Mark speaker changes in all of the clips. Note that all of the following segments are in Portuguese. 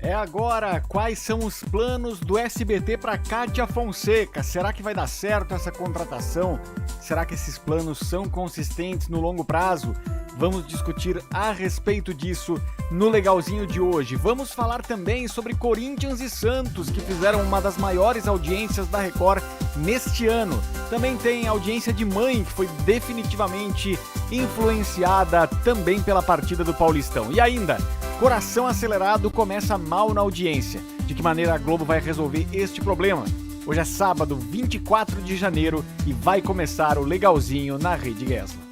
Speaker 1: É agora, quais são os planos do SBT para Kátia Fonseca? Será que vai dar certo essa contratação? Será que esses planos são consistentes no longo prazo? Vamos discutir a respeito disso no Legalzinho de hoje. Vamos falar também sobre Corinthians e Santos, que fizeram uma das maiores audiências da Record neste ano. Também tem audiência de mãe, que foi definitivamente influenciada também pela partida do Paulistão. E ainda, Coração Acelerado começa mal na audiência. De que maneira a Globo vai resolver este problema? Hoje é sábado, 24 de janeiro, e vai começar o Legalzinho na Rede Gesla.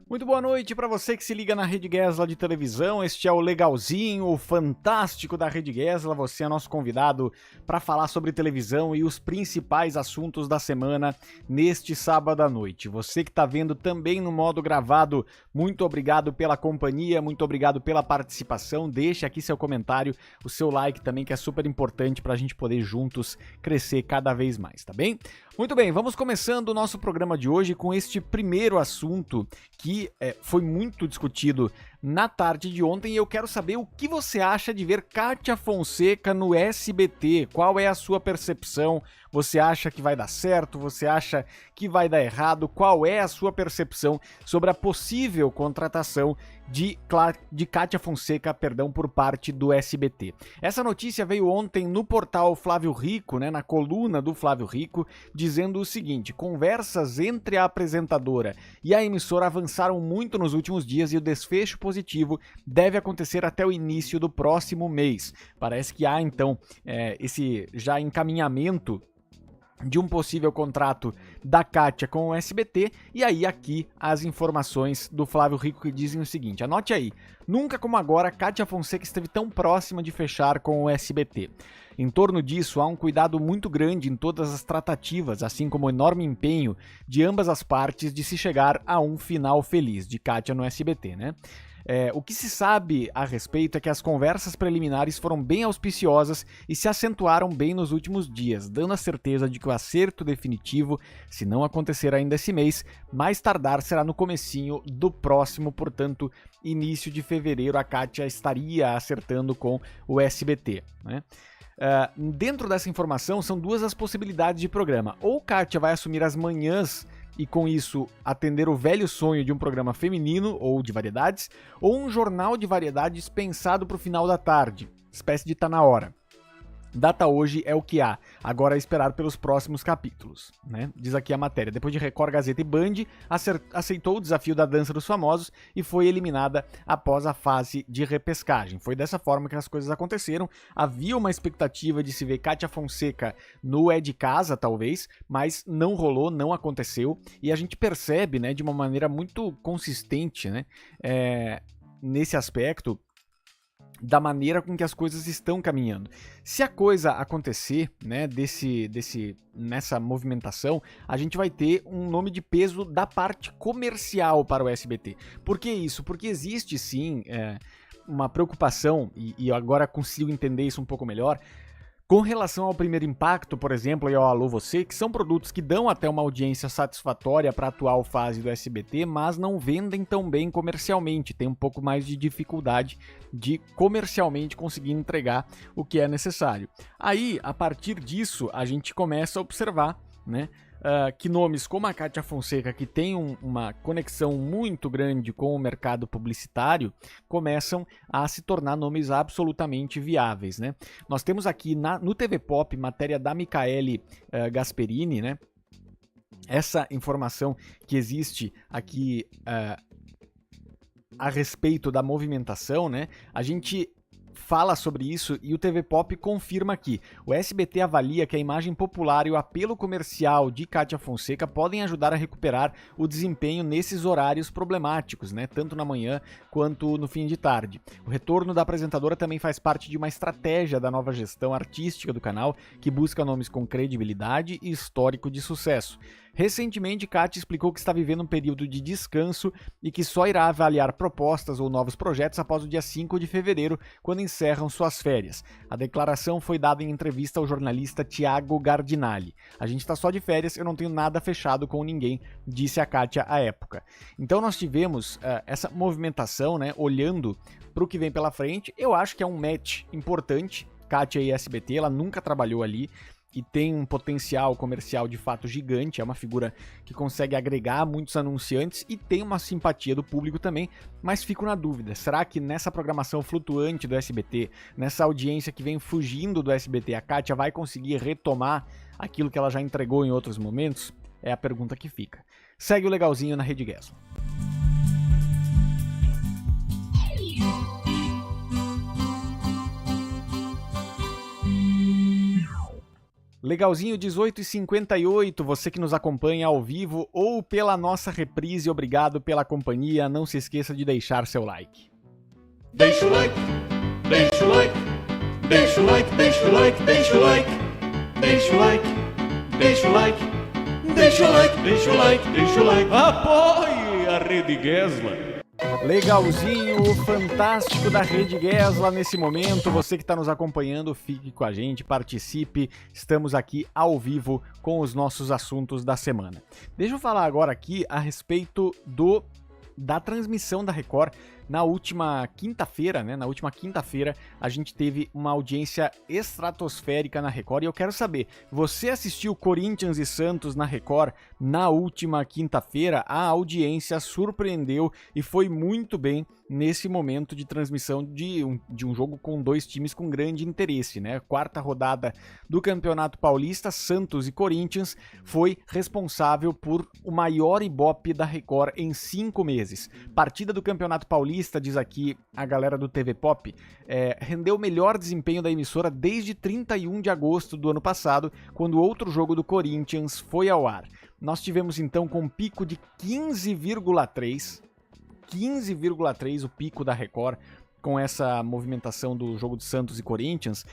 Speaker 1: Muito boa noite para você que se liga na Rede Gesla de televisão. Este é o Legalzinho, o fantástico da Rede Gesla. Você é nosso convidado para falar sobre televisão e os principais assuntos da semana neste sábado à noite. Você que está vendo também no modo gravado, muito obrigado pela companhia, muito obrigado pela participação. Deixe aqui seu comentário, o seu like também, que é super importante para a gente poder juntos crescer cada vez mais, tá bem? Muito bem, vamos começando o nosso programa de hoje com este primeiro assunto que foi muito discutido na tarde de ontem, e eu quero saber o que você acha de ver Kátia Fonseca no SBT. Qual é a sua percepção? Você acha que vai dar certo? Você acha que vai dar errado? Qual é a sua percepção sobre a possível contratação de Kátia Fonseca, por parte do SBT? Essa notícia veio ontem no portal Flávio Rico, na coluna do Flávio Rico, dizendo o seguinte: conversas entre a apresentadora e a emissora avançaram muito nos últimos dias e o desfecho positivo deve acontecer até o início do próximo mês. Parece que há então esse já encaminhamento de um possível contrato da Kátia com o SBT, e aí aqui as informações do Flávio Rico que dizem o seguinte, anote aí: nunca como agora Kátia Fonseca esteve tão próxima de fechar com o SBT. Em torno disso, há um cuidado muito grande em todas as tratativas, assim como o enorme empenho de ambas as partes de se chegar a um final feliz de Kátia no SBT, O que se sabe a respeito é que as conversas preliminares foram bem auspiciosas e se acentuaram bem nos últimos dias, dando a certeza de que o acerto definitivo, se não acontecer ainda esse mês, mais tardar será no comecinho do próximo, portanto, início de fevereiro, a Kátia estaria acertando com o SBT, Dentro dessa informação, são duas as possibilidades de programa. Ou Kátia vai assumir as manhãs e com isso atender o velho sonho de um programa feminino ou de variedades, ou um jornal de variedades pensado para o final da tarde, espécie de tá na hora. Data hoje é o que há, agora é esperar pelos próximos capítulos, Diz aqui a matéria. Depois de Record, Gazeta e Band, aceitou o desafio da Dança dos Famosos e foi eliminada após a fase de repescagem. Foi dessa forma que as coisas aconteceram. Havia uma expectativa de se ver Kátia Fonseca no É de Casa, talvez, mas não rolou, não aconteceu, e a gente percebe, de uma maneira muito consistente, nesse aspecto, da maneira com que as coisas estão caminhando. Se a coisa acontecer, nessa movimentação, a gente vai ter um nome de peso da parte comercial para o SBT. Por que isso? Porque existe sim uma preocupação, e eu agora consigo entender isso um pouco melhor, com relação ao Primeiro Impacto, por exemplo, e ao Alô Você, que são produtos que dão até uma audiência satisfatória para a atual fase do SBT, mas não vendem tão bem comercialmente, tem um pouco mais de dificuldade de comercialmente conseguir entregar o que é necessário. Aí, a partir disso, a gente começa a observar, que nomes como a Kátia Fonseca, que tem uma conexão muito grande com o mercado publicitário, começam a se tornar nomes absolutamente viáveis, Nós temos aqui no TV Pop, matéria da Micaele Gasperini, essa informação que existe aqui a respeito da movimentação, a gente fala sobre isso e o TV Pop confirma que o SBT avalia que a imagem popular e o apelo comercial de Kátia Fonseca podem ajudar a recuperar o desempenho nesses horários problemáticos, tanto na manhã quanto no fim de tarde. O retorno da apresentadora também faz parte de uma estratégia da nova gestão artística do canal, que busca nomes com credibilidade e histórico de sucesso. Recentemente, Kátia explicou que está vivendo um período de descanso e que só irá avaliar propostas ou novos projetos após o dia 5 de fevereiro, quando encerram suas férias. A declaração foi dada em entrevista ao jornalista Thiago Gardinali. A gente está só de férias, eu não tenho nada fechado com ninguém, disse a Kátia à época. Então nós tivemos essa movimentação, né, olhando para o que vem pela frente. Eu acho que é um match importante, Kátia e SBT, ela nunca trabalhou ali, e tem um potencial comercial de fato gigante, é uma figura que consegue agregar muitos anunciantes e tem uma simpatia do público também, mas fico na dúvida, será que nessa programação flutuante do SBT, nessa audiência que vem fugindo do SBT, a Kátia vai conseguir retomar aquilo que ela já entregou em outros momentos? É a pergunta que fica. Segue o Legalzinho na Rede Guesla. Legalzinho 18h58, você que nos acompanha ao vivo ou pela nossa reprise, obrigado pela companhia, não se esqueça de deixar seu like.
Speaker 2: Deixa o like, deixa o like, deixa o like, deixa o like, deixa o like, deixa o like, deixa o like, deixa o like, deixa o like, deixa o like, apoie a Rede Guesla.
Speaker 1: Legalzinho, fantástico da Rede Guesla nesse momento. Você que está nos acompanhando, fique com a gente, participe. Estamos aqui ao vivo com os nossos assuntos da semana. Deixa eu falar agora aqui a respeito da transmissão da Record. Na última quinta-feira, né? Na última quinta-feira, a gente teve uma audiência estratosférica na Record. E eu quero saber, você assistiu Corinthians e Santos na Record na última quinta-feira? A audiência surpreendeu e foi muito bem nesse momento de transmissão de um jogo com dois times com grande interesse, né? Quarta rodada do Campeonato Paulista, Santos e Corinthians, foi responsável por o maior ibope da Record em 5 meses. Partida do Campeonato Paulista, diz aqui a galera do TV Pop, rendeu o melhor desempenho da emissora desde 31 de agosto do ano passado, quando outro jogo do Corinthians foi ao ar. Nós tivemos então com um pico de 15,3 o pico da Record com essa movimentação do jogo de Santos e Corinthians,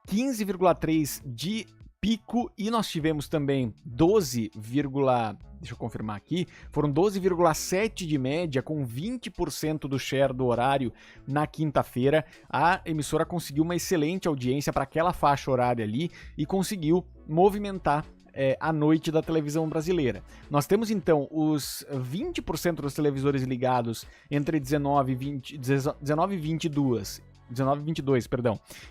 Speaker 1: 15,3 de pico, e nós tivemos também 12, deixa eu confirmar aqui, foram 12,7 de média, com 20% do share do horário na quinta-feira. A emissora conseguiu uma excelente audiência para aquela faixa horária ali e conseguiu movimentar a noite da televisão brasileira. Nós temos então os 20% dos televisores ligados entre 19 e 22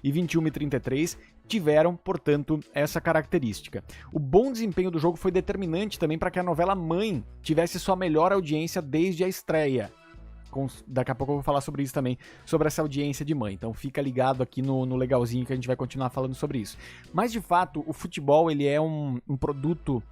Speaker 1: e 21 e 33 tiveram, portanto, essa característica. O bom desempenho do jogo foi determinante também para que a novela Mãe tivesse sua melhor audiência desde a estreia. Daqui a pouco eu vou falar sobre isso também, sobre essa audiência de Mãe. Então fica ligado aqui no Legalzinho que a gente vai continuar falando sobre isso. Mas de fato, o futebol ele é um produto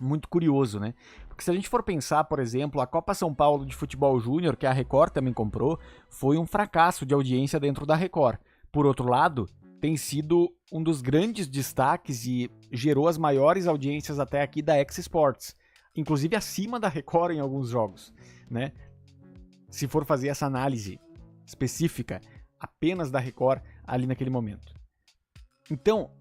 Speaker 1: muito curioso, né? Porque se a gente for pensar, por exemplo, a Copa São Paulo de Futebol Júnior, que a Record também comprou, foi um fracasso de audiência dentro da Record. Por outro lado, tem sido um dos grandes destaques e gerou as maiores audiências até aqui da X Sports, inclusive acima da Record em alguns jogos, né? Se for fazer essa análise específica apenas da Record ali naquele momento. Então,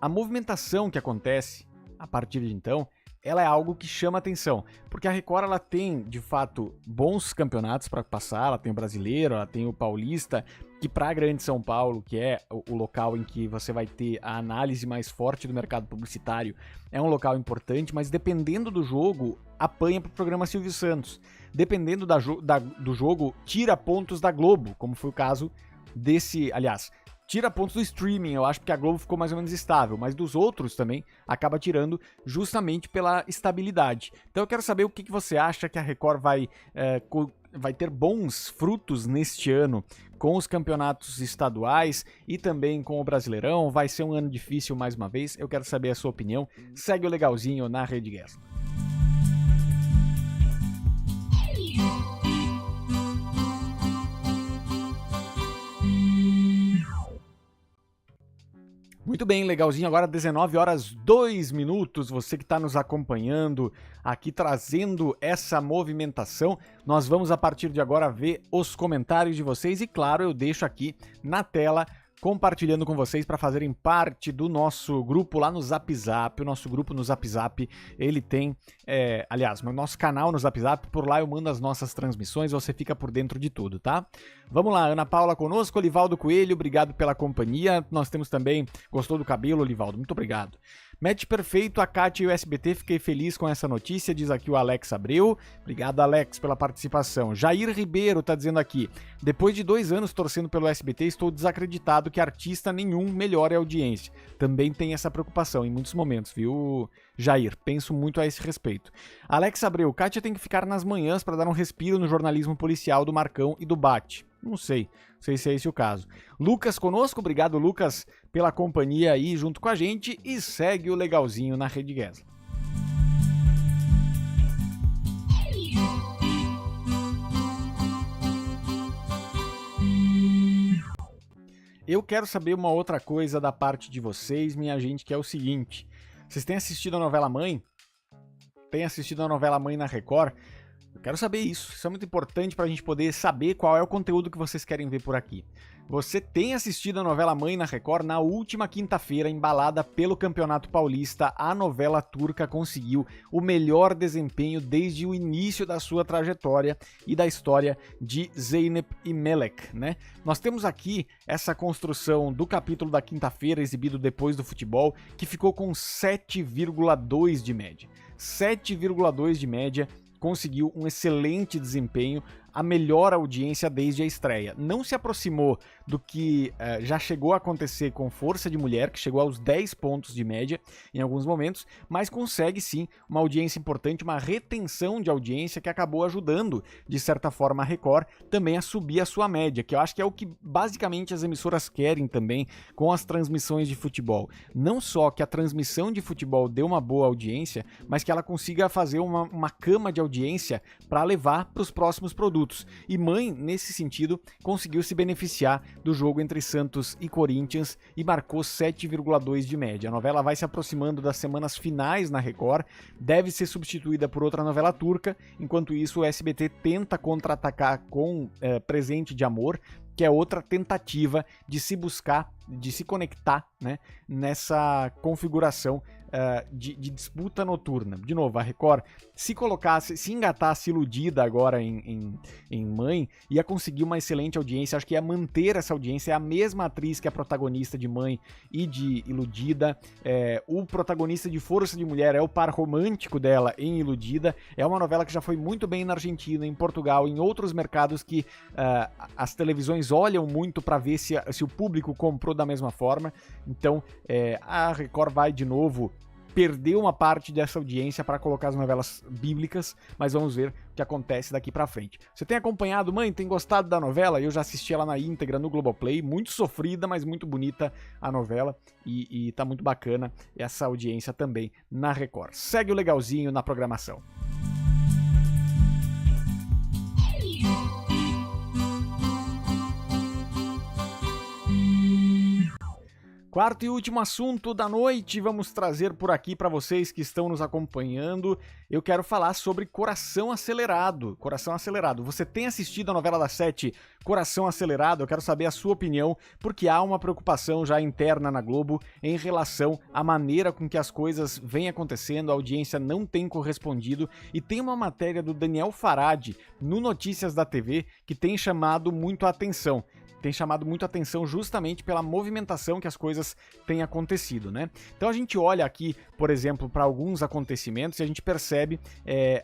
Speaker 1: a movimentação que acontece a partir de então, ela é algo que chama atenção, porque a Record ela tem, de fato, bons campeonatos para passar, ela tem o Brasileiro, ela tem o Paulista, que para a Grande São Paulo, que é o local em que você vai ter a análise mais forte do mercado publicitário, é um local importante, mas dependendo do jogo, apanha para o programa Silvio Santos. Dependendo do jogo, tira pontos da Globo, como foi o caso desse, aliás, tira pontos do streaming, eu acho, porque a Globo ficou mais ou menos estável, mas dos outros também acaba tirando justamente pela estabilidade. Então eu quero saber o que você acha que a Record vai ter bons frutos neste ano com os campeonatos estaduais e também com o Brasileirão. Vai ser um ano difícil mais uma vez, eu quero saber a sua opinião. Segue o Legalzinho na Rede Guesla. Muito bem, Legalzinho, agora 19h02, você que está nos acompanhando aqui, trazendo essa movimentação. Nós vamos a partir de agora ver os comentários de vocês e claro, eu deixo aqui na tela compartilhando com vocês para fazerem parte do nosso grupo lá no Zap Zap. O nosso grupo no Zap Zap, ele tem, aliás, no nosso canal no Zap Zap, por lá eu mando as nossas transmissões, você fica por dentro de tudo, tá? Vamos lá, Ana Paula conosco, Olivaldo Coelho, obrigado pela companhia. Nós temos também, gostou do cabelo, Olivaldo? Muito obrigado. Match perfeito, a Kátia e o SBT, fiquei feliz com essa notícia, diz aqui o Alex Abreu. Obrigado, Alex, pela participação. Jair Ribeiro tá dizendo aqui, depois de 2 anos torcendo pelo SBT, estou desacreditado que artista nenhum melhore a audiência. Também tem essa preocupação em muitos momentos, viu, Jair? Penso muito a esse respeito. Alex Abreu, Kátia tem que ficar nas manhãs para dar um respiro no jornalismo policial do Marcão e do Bate. Não sei se é esse o caso. Lucas conosco, obrigado, Lucas, pela companhia aí junto com a gente, e segue o legalzinho na Rede Gesla. Eu quero saber uma outra coisa da parte de vocês, minha gente, que é o seguinte. Vocês têm assistido a novela Mãe? Tem assistido a novela Mãe na Record? Eu quero saber isso. Isso é muito importante pra gente poder saber qual é o conteúdo que vocês querem ver por aqui. Você tem assistido a novela Mãe na Record? Na última quinta-feira, embalada pelo Campeonato Paulista, a novela turca conseguiu o melhor desempenho desde o início da sua trajetória e da história de Zeynep e Melek, né? Nós temos aqui essa construção do capítulo da quinta-feira, exibido depois do futebol, que ficou com 7,2 de média. 7,2 de média, conseguiu um excelente desempenho, a melhor audiência desde a estreia. Não se aproximou do que já chegou a acontecer com Força de Mulher, que chegou aos 10 pontos de média em alguns momentos, mas consegue sim uma audiência importante, uma retenção de audiência que acabou ajudando, de certa forma, a Record também a subir a sua média, que eu acho que é o que basicamente as emissoras querem também com as transmissões de futebol. Não só que a transmissão de futebol dê uma boa audiência, mas que ela consiga fazer uma cama de audiência para levar para os próximos produtos. E Mãe, nesse sentido, conseguiu se beneficiar do jogo entre Santos e Corinthians e marcou 7,2 de média. A novela vai se aproximando das semanas finais na Record, deve ser substituída por outra novela turca, enquanto isso o SBT tenta contra-atacar com Presente de Amor, que é outra tentativa de se buscar, de se conectar, né, nessa configuração de disputa noturna. De novo, a Record, se engatasse iludida agora em Mãe, ia conseguir uma excelente audiência, acho que ia manter essa audiência, é a mesma atriz que é a protagonista de Mãe e de Iludida, o protagonista de Força de Mulher é o par romântico dela em Iludida, é uma novela que já foi muito bem na Argentina, em Portugal, em outros mercados que as televisões olham muito para ver se o público comprou da mesma forma. Então a Record vai de novo perder uma parte dessa audiência para colocar as novelas bíblicas, mas vamos ver o que acontece daqui para frente. Você tem acompanhado, Mãe? Tem gostado da novela? Eu já assisti ela na íntegra no Globoplay, muito sofrida, mas muito bonita a novela, e tá muito bacana essa audiência também na Record. Segue o legalzinho na programação. Quarto e último assunto da noite, vamos trazer por aqui para vocês que estão nos acompanhando. Eu quero falar sobre Coração Acelerado. Coração Acelerado. Você tem assistido a novela das 7, Coração Acelerado? Eu quero saber a sua opinião, porque há uma preocupação já interna na Globo em relação à maneira com que as coisas vêm acontecendo, a audiência não tem correspondido, e tem uma matéria do Daniel Farad no Notícias da TV que tem chamado muito a atenção. Tem chamado muito a atenção justamente pela movimentação que as coisas têm acontecido, né? Então a gente olha aqui, por exemplo, para alguns acontecimentos e a gente percebe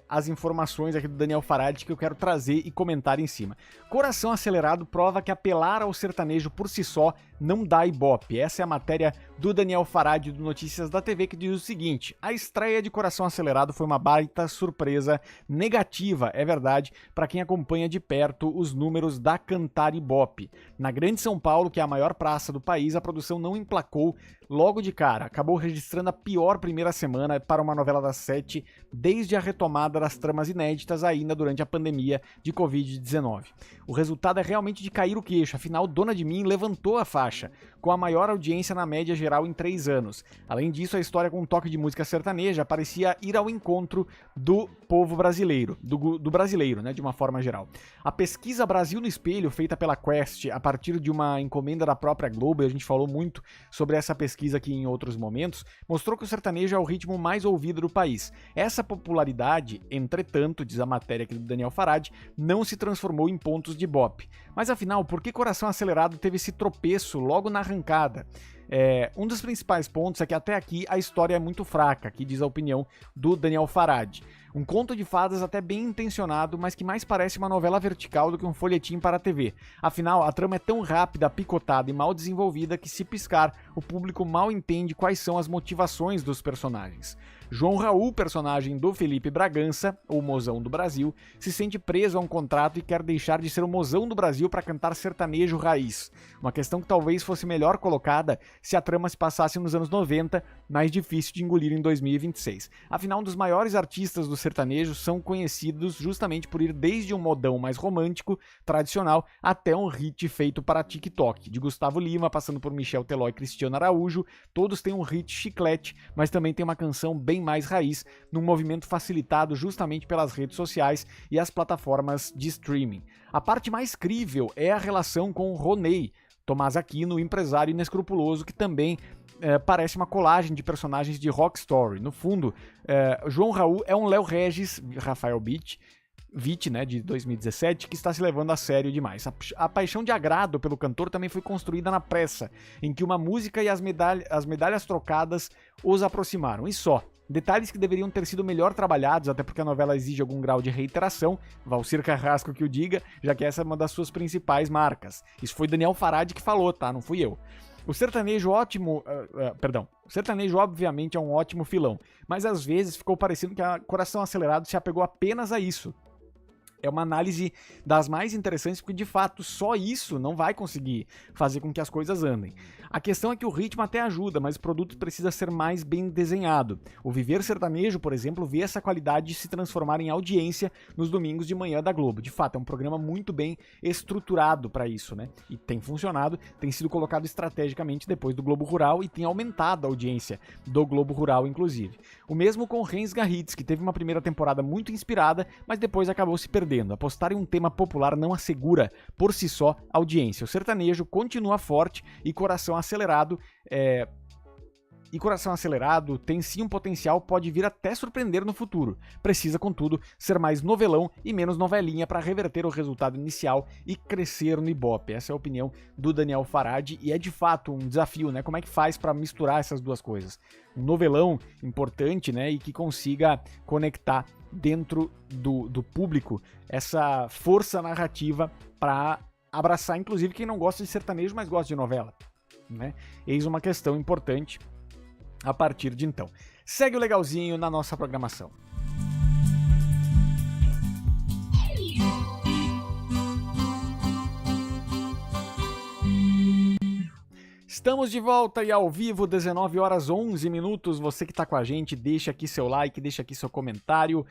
Speaker 1: as informações aqui do Daniel Farad que eu quero trazer e comentar em cima. Coração Acelerado prova que apelar ao sertanejo por si só não dá ibope. Essa é a matéria do Daniel Farad do Notícias da TV, que diz o seguinte: a estreia de Coração Acelerado foi uma baita surpresa negativa, é verdade, para quem acompanha de perto os números da Cantar Ibope. Na Grande São Paulo, que é a maior praça do país, a produção não emplacou logo de cara. Acabou registrando a pior primeira semana para uma novela das 7 desde a retomada das tramas inéditas ainda durante a pandemia de Covid-19. O resultado é realmente de cair o queixo, afinal Dona de Mim levantou a faixa. faixa, com a maior audiência na média geral em 3 anos. Além disso, a história com um toque de música sertaneja parecia ir ao encontro do povo brasileiro, do brasileiro, né, de uma forma geral. A pesquisa Brasil no Espelho, feita pela Quest a partir de uma encomenda da própria Globo, e a gente falou muito sobre essa pesquisa aqui em outros momentos, mostrou que o sertanejo é o ritmo mais ouvido do país. Essa popularidade, entretanto, diz a matéria aqui do Daniel Farad, não se transformou em pontos de ibope. Mas afinal, por que Coração Acelerado teve esse tropeço logo na arrancada? Um dos principais pontos é que até aqui a história é muito fraca, aqui diz a opinião do Daniel Farad. Um conto de fadas até bem intencionado, mas que mais parece uma novela vertical do que um folhetim para a TV. Afinal, a trama é tão rápida, picotada e mal desenvolvida que, se piscar, o público mal entende quais são as motivações dos personagens. João Raul, personagem do Felipe Bragança, o mozão do Brasil, se sente preso a um contrato e quer deixar de ser o mozão do Brasil para cantar sertanejo raiz. Uma questão que talvez fosse melhor colocada se a trama se passasse nos anos 90, mais difícil de engolir em 2026. Afinal, um dos maiores artistas do sertanejo são conhecidos justamente por ir desde um modão mais romântico, tradicional, até um hit feito para TikTok. De Gustavo Lima, passando por Michel Teló e Cristiano Araújo, todos têm um hit chiclete, mas também tem uma canção bem mais raiz, num movimento facilitado justamente pelas redes sociais e as plataformas de streaming. A parte mais crível é a relação com o Roney, Tomás Aquino, empresário inescrupuloso, que também parece uma colagem de personagens de Rock Story. No fundo, João Raul é um Léo Regis, Rafael Witt, né, de 2017, que está se levando a sério demais. A paixão de agrado pelo cantor também foi construída na pressa, em que uma música e as medalhas trocadas os aproximaram, e só. Detalhes que deveriam ter sido melhor trabalhados, até porque a novela exige algum grau de reiteração, Valcir Carrasco que o diga, já que essa é uma das suas principais marcas. Isso foi Daniel Farad que falou, tá? Não fui eu. O sertanejo o sertanejo obviamente é um ótimo filão, mas às vezes ficou parecendo que a Coração Acelerado se apegou apenas a isso. É uma análise das mais interessantes, porque de fato só isso não vai conseguir fazer com que as coisas andem. A questão é que o ritmo até ajuda, mas o produto precisa ser mais bem desenhado. O Viver Sertanejo, por exemplo, vê essa qualidade se transformar em audiência nos domingos de manhã da Globo. De fato, é um programa muito bem estruturado para isso, né? E tem funcionado, tem sido colocado estrategicamente depois do Globo Rural e tem aumentado a audiência do Globo Rural, inclusive. O mesmo com Rens Garritz, que teve uma primeira temporada muito inspirada, mas depois acabou se perdendo. Apostar em um tema popular não assegura, por si só, audiência. O sertanejo continua forte e Coração Acelerado tem sim um potencial, pode vir até surpreender no futuro. Precisa, contudo, ser mais novelão e menos novelinha para reverter o resultado inicial e crescer no Ibope. Essa é a opinião do Daniel Farad e é de fato um desafio, né? Como é que faz para misturar essas duas coisas? Um novelão importante, né? E que consiga conectar dentro do público essa força narrativa para abraçar, inclusive, quem não gosta de sertanejo, mas gosta de novela, né? Eis uma questão importante a partir de então. Segue o legalzinho na nossa programação. Estamos de volta e ao vivo, 19 horas 11 minutos. Você que está com a gente, deixa aqui seu like, deixa aqui seu comentário.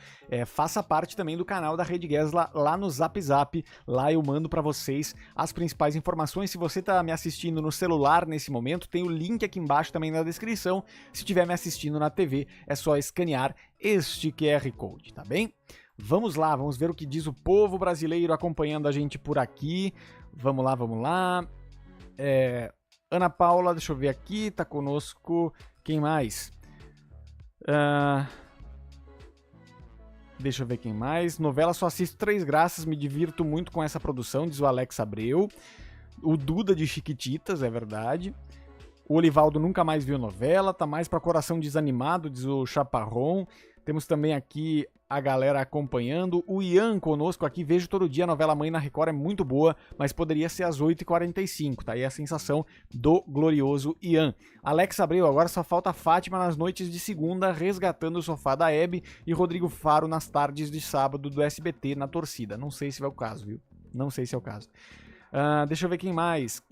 Speaker 1: Faça parte também do canal da Rede Gesla lá no Zap Zap. Lá eu mando para vocês as principais informações. Se você está me assistindo no celular nesse momento, tem o link aqui embaixo também na descrição. Se estiver me assistindo na TV, é só escanear este QR Code, tá bem? Vamos lá, vamos ver o que diz o povo brasileiro acompanhando a gente por aqui. Vamos lá, vamos lá. Ana Paula, deixa eu ver aqui, tá conosco, quem mais? Deixa eu ver quem mais. Novela só assisto Três Graças, me divirto muito com essa produção, diz o Alex Abreu. O Duda de Chiquititas, é verdade. O Olivaldo nunca mais viu novela, tá mais pra coração desanimado, diz o Chaparron. Temos também aqui a galera acompanhando. O Ian conosco aqui, vejo todo dia a novela Mãe na Record, é muito boa, mas poderia ser às 8h45, tá aí a sensação do glorioso Ian. Alex Abreu, agora só falta Fátima nas noites de segunda, resgatando o sofá da Hebe, e Rodrigo Faro nas tardes de sábado do SBT na torcida. Não sei se é o caso, viu? Não sei se é o caso. Deixa eu ver quem mais.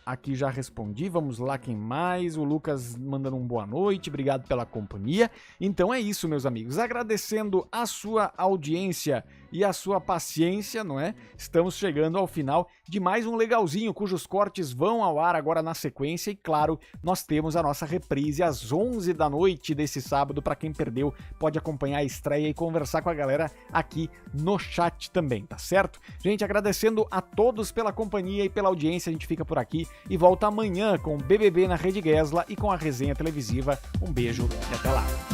Speaker 1: Aqui já respondi, vamos lá, quem mais? O Lucas mandando um boa noite, obrigado pela companhia. Então é isso, meus amigos, agradecendo a sua audiência e a sua paciência, não é? Estamos chegando ao final de mais um Legalzinho, cujos cortes vão ao ar agora na sequência e, claro, nós temos a nossa reprise às 11 da noite desse sábado. Para quem perdeu, pode acompanhar a estreia e conversar com a galera aqui no chat também, tá certo? Gente, agradecendo a todos pela companhia e pela audiência, a gente fica por aqui e volta amanhã com o BBB na Rede Gesla e com a resenha televisiva. Um beijo e até lá.